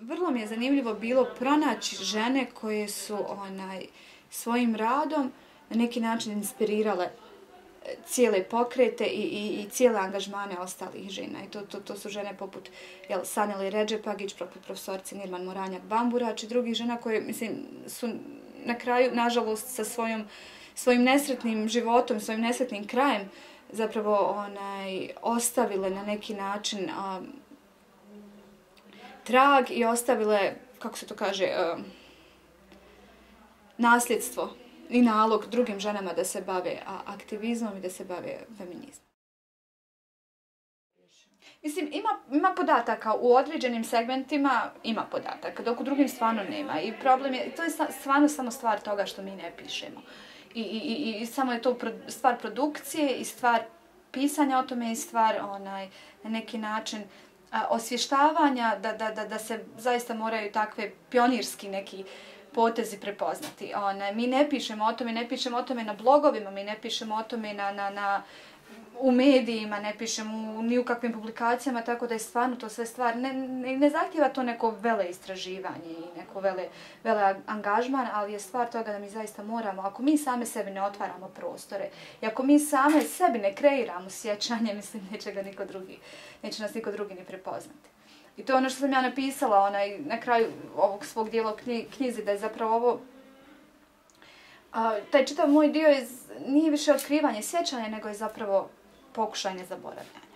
vrlo mi je zanimljivo bilo pronaći žene koje su svojim radom na neki način inspirirale cijele pokrete i cijele angažmane ostalih žena. I to su žene poput Saneli Redžepagić, poput profesorice Nirman Moranjak-Bamburač i drugih žena koje, mislim, su na kraju, nažalost, sa svojim nesretnim životom, svojim nesretnim krajem zapravo ostavile na neki način trag i ostavile, kako se to kaže, nasljedstvo i nalog drugim ženama da se bave aktivizmom i da se bave feminizmom. Mislim, ima podataka u određenim segmentima, ima podataka, dok u drugim stvarno nema. I problem je, to je stvarno samo stvar toga što mi ne pišemo. I samo je to stvar produkcije i stvar pisanja o tome i stvar na neki način osvještavanja da se zaista moraju takve pionirski neki potezi prepoznati. Mi ne pišemo o tome na blogovima, mi ne pišemo o tome u medijima, ne pišemo ni u kakvim publikacijama, tako da je stvarno to sve stvar. Ne zahtjeva to neko vele istraživanje i neko vele angažman, ali je stvar toga da mi zaista moramo, ako mi same sebi ne otvaramo prostore i ako mi same sebi ne kreiramo sjećanje, mislim, neće nas niko drugi ni prepoznati. I to je ono što sam ja napisala na kraju ovog svog dijela u knjizi, da je zapravo ovo, taj čitav moj dio nije više otkrivanje sjećanja, nego je zapravo pokušaj nezaboravljanja.